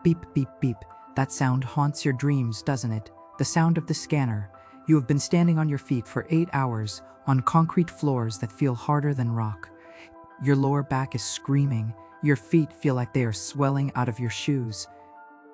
Beep, beep, beep. That sound haunts your dreams, doesn't it? The sound of the scanner. You have been standing on your feet for 8 hours on concrete floors that feel harder than rock. Your lower back is screaming. Your feet feel like they are swelling out of your shoes.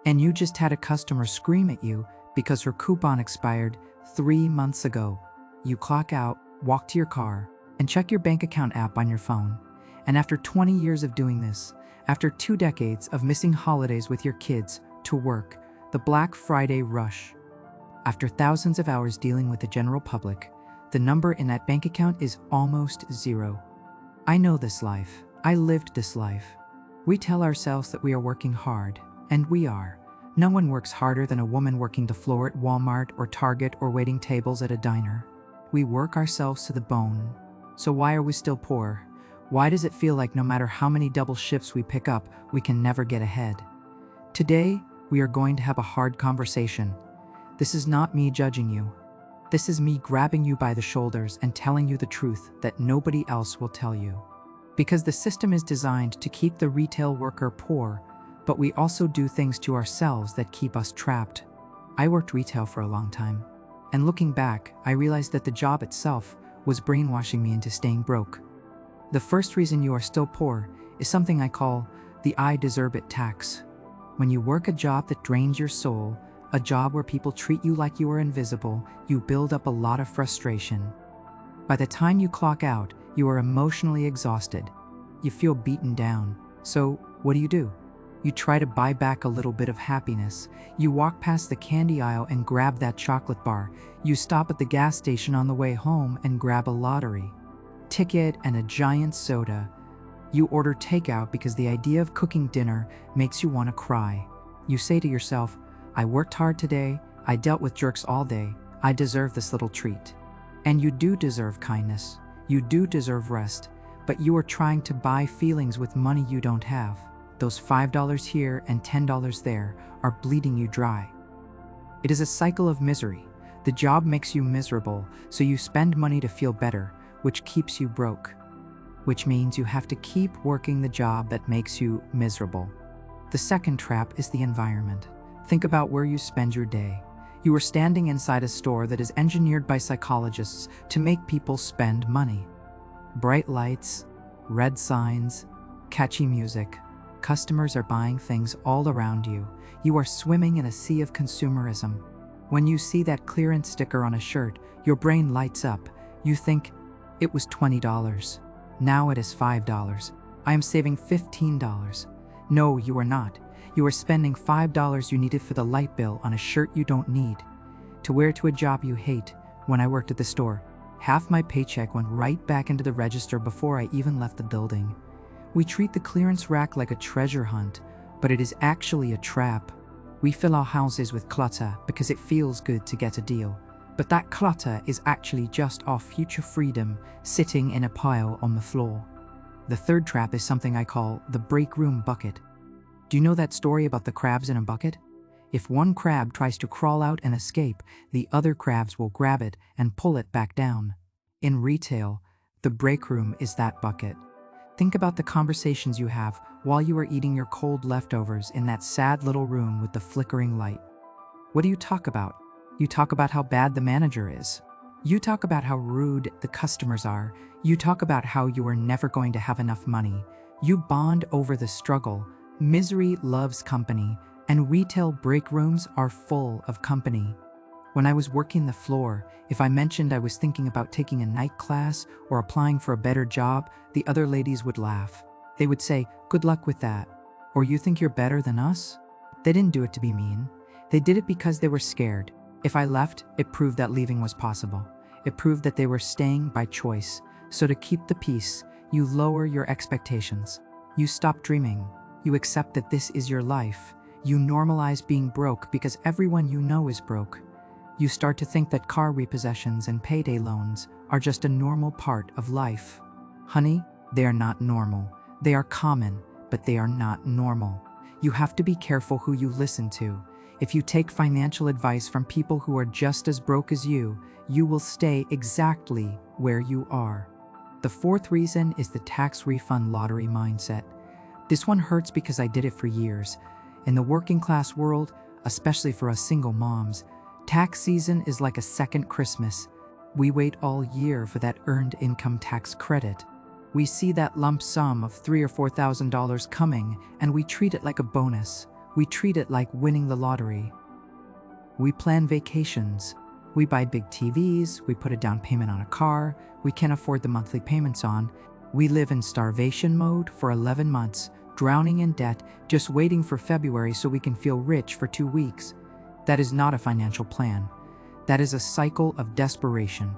And you just had a customer scream at you because her coupon expired 3 months ago. You clock out, walk to your car, and check your bank account app on your phone. And after 20 years of doing this, after 2 decades of missing holidays with your kids to work, the Black Friday rush, after thousands of hours dealing with the general public, the number in that bank account is almost zero. I know this life. I lived this life. We tell ourselves that we are working hard, and we are. No one works harder than a woman working the floor at Walmart or Target or waiting tables at a diner. We work ourselves to the bone. So why are we still poor? Why does it feel like no matter how many double shifts we pick up, we can never get ahead? Today, we are going to have a hard conversation. This is not me judging you. This is me grabbing you by the shoulders and telling you the truth that nobody else will tell you. Because the system is designed to keep the retail worker poor, but we also do things to ourselves that keep us trapped. I worked retail for a long time, and looking back, I realized that the job itself was brainwashing me into staying broke. The first reason you are still poor is something I call the I deserve it tax. When you work a job that drains your soul, a job where people treat you like you are invisible, you build up a lot of frustration. By the time you clock out, you are emotionally exhausted. You feel beaten down. So, what do? You try to buy back a little bit of happiness. You walk past the candy aisle and grab that chocolate bar. You stop at the gas station on the way home and grab a lottery ticket and a giant soda. You order takeout because the idea of cooking dinner makes you want to cry. You say to yourself, I worked hard today, I dealt with jerks all day, I deserve this little treat. And you do deserve kindness, you do deserve rest, but you are trying to buy feelings with money you don't have. Those $5 here and $10 there are bleeding you dry. It is a cycle of misery. The job makes you miserable, so you spend money to feel better, which keeps you broke. Which means you have to keep working the job that makes you miserable. The second trap is the environment. Think about where you spend your day. You are standing inside a store that is engineered by psychologists to make people spend money. Bright lights, red signs, catchy music. Customers are buying things all around you. You are swimming in a sea of consumerism. When you see that clearance sticker on a shirt, your brain lights up. You think, it was $20. Now it is $5. I am saving $15. No, you are not. You are spending $5 you needed for the light bill on a shirt you don't need, to wear to a job you hate. When I worked at the store, half my paycheck went right back into the register before I even left the building. We treat the clearance rack like a treasure hunt, but it is actually a trap. We fill our houses with clutter because it feels good to get a deal. But that clutter is actually just our future freedom sitting in a pile on the floor. The third trap is something I call the Breakroom Bucket. Do you know that story about the crabs in a bucket? If one crab tries to crawl out and escape, the other crabs will grab it and pull it back down. In retail, the breakroom is that bucket. Think about the conversations you have while you are eating your cold leftovers in that sad little room with the flickering light. What do you talk about? You talk about how bad the manager is. You talk about how rude the customers are. You talk about how you are never going to have enough money. You bond over the struggle. Misery loves company, and retail break rooms are full of company. When I was working the floor, if I mentioned I was thinking about taking a night class or applying for a better job, the other ladies would laugh. They would say, "Good luck with that." Or, "You think you're better than us?" They didn't do it to be mean. They did it because they were scared. If I left, it proved that leaving was possible. It proved that they were staying by choice. So to keep the peace, you lower your expectations. You stop dreaming. You accept that this is your life. You normalize being broke because everyone you know is broke. You start to think that car repossessions and payday loans are just a normal part of life. Honey, they are not normal. They are common, but they are not normal. You have to be careful who you listen to. If you take financial advice from people who are just as broke as you will stay exactly where you are. The fourth reason is the tax refund lottery mindset. This one hurts because I did it for years, In the working class world, especially for us single moms, tax season is like a second Christmas. We wait all year for that earned income tax credit. We see that lump sum of $3,000 or $4,000 coming, and we treat it like a bonus. We treat it like winning the lottery. We plan vacations. We buy big TVs, we put a down payment on a car we can't afford the monthly payments on. We live in starvation mode for 11 months, drowning in debt, just waiting for February so we can feel rich for 2 weeks. That is not a financial plan. That is a cycle of desperation.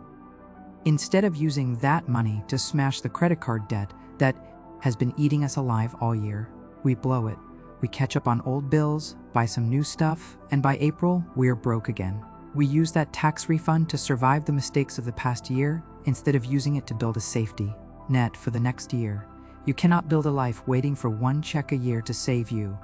Instead of using that money to smash the credit card debt that has been eating us alive all year, we blow it. We catch up on old bills, buy some new stuff, and by April, we're broke again. We use that tax refund to survive the mistakes of the past year instead of using it to build a safety net for the next year. You cannot build a life waiting for one check a year to save you.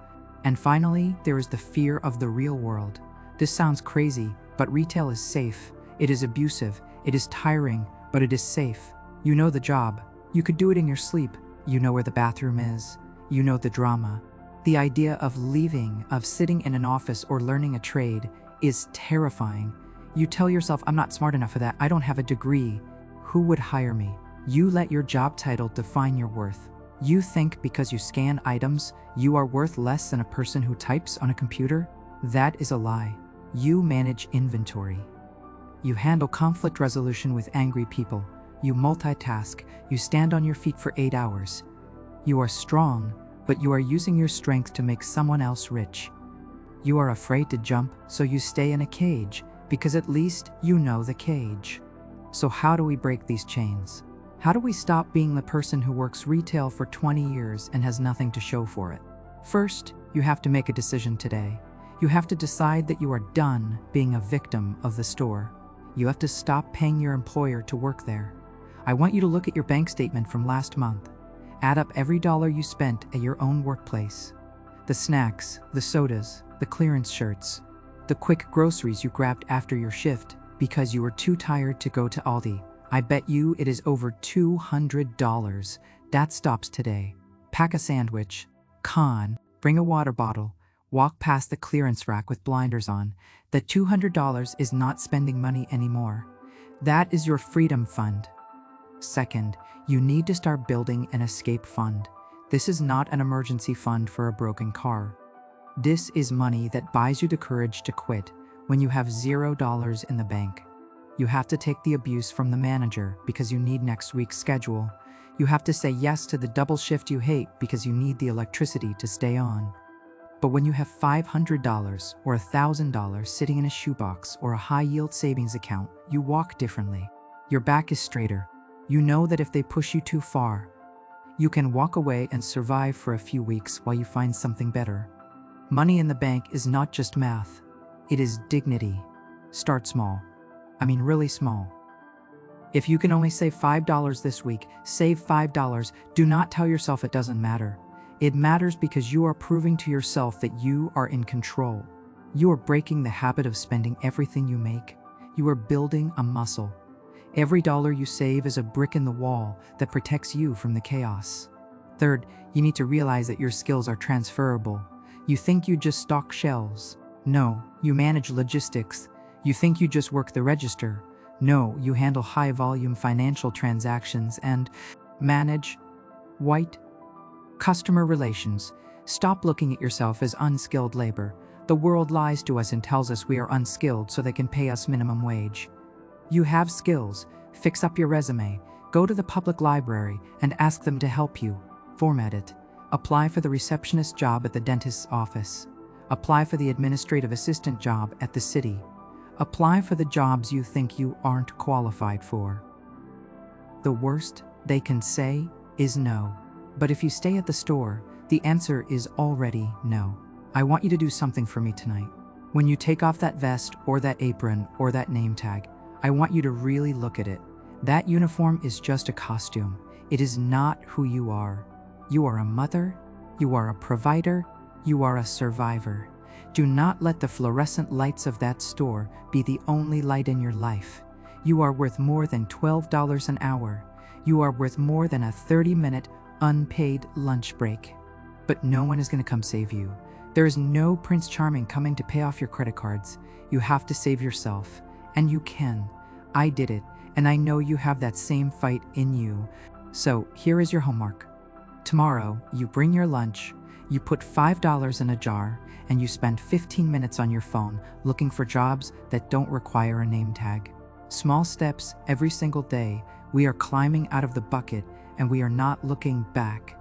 And finally, there is the fear of the real world. This sounds crazy, but retail is safe. It is abusive. It is tiring, but it is safe. You know the job. You could do it in your sleep. You know where the bathroom is. You know the drama. The idea of leaving, of sitting in an office or learning a trade is terrifying. You tell yourself, I'm not smart enough for that. I don't have a degree. Who would hire me? You let your job title define your worth. You think because you scan items, you are worth less than a person who types on a computer? That is a lie. You manage inventory. You handle conflict resolution with angry people. You multitask. You stand on your feet for 8 hours. You are strong, but you are using your strength to make someone else rich. You are afraid to jump, so you stay in a cage, because at least you know the cage. So how do we break these chains? How do we stop being the person who works retail for 20 years and has nothing to show for it? First, you have to make a decision today. You have to decide that you are done being a victim of the store. You have to stop paying your employer to work there. I want you to look at your bank statement from last month. Add up every dollar you spent at your own workplace. The snacks, the sodas, the clearance shirts, the quick groceries you grabbed after your shift because you were too tired to go to Aldi. I bet you it is over $200. That stops today. Pack a sandwich. Bring a water bottle. Walk past the clearance rack with blinders on. The $200 is not spending money anymore. That is your freedom fund. Second, you need to start building an escape fund. This is not an emergency fund for a broken car. This is money that buys you the courage to quit when you have $0 in the bank. You have to take the abuse from the manager because you need next week's schedule. You have to say yes to the double shift you hate because you need the electricity to stay on. But when you have $500 or $1,000 sitting in a shoebox or a high-yield savings account, you walk differently. Your back is straighter. You know that if they push you too far, you can walk away and survive for a few weeks while you find something better. Money in the bank is not just math. It is dignity. Start small. I mean really small. If you can only save $5 this week, save $5. Do not tell yourself it doesn't matter. It matters because you are proving to yourself that you are in control. You are breaking the habit of spending everything you make. You are building a muscle. Every dollar you save is a brick in the wall that protects you from the chaos. Third, you need to realize that your skills are transferable. You think you just stock shelves. No, you manage logistics. You think you just work the register. No, you handle high-volume financial transactions and manage white customer relations. Stop looking at yourself as unskilled labor. The world lies to us and tells us we are unskilled so they can pay us minimum wage. You have skills. Fix up your resume. Go to the public library and ask them to help you. Format it. Apply for the receptionist job at the dentist's office. Apply for the administrative assistant job at the city. Apply for the jobs you think you aren't qualified for. The worst they can say is no. But if you stay at the store, the answer is already no. I want you to do something for me tonight. When you take off that vest or that apron or that name tag, I want you to really look at it. That uniform is just a costume. It is not who you are. You are a mother. You are a provider. You are a survivor. Do not let the fluorescent lights of that store be the only light in your life. You are worth more than $12 an hour. You are worth more than a 30-minute unpaid lunch break. But no one is going to come save you. There is no Prince Charming coming to pay off your credit cards. You have to save yourself. And you can. I did it, and I know you have that same fight in you. So here is your homework. Tomorrow, you bring your lunch, you put $5 in a jar, and you spend 15 minutes on your phone looking for jobs that don't require a name tag. Small steps every single day. We are climbing out of the bucket, and we are not looking back.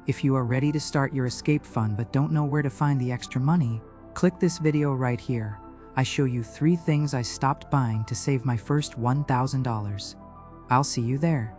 If you are ready to start your escape fund but don't know where to find the extra money, click this video right here. I show you 3 things I stopped buying to save my first $1,000. I'll see you there.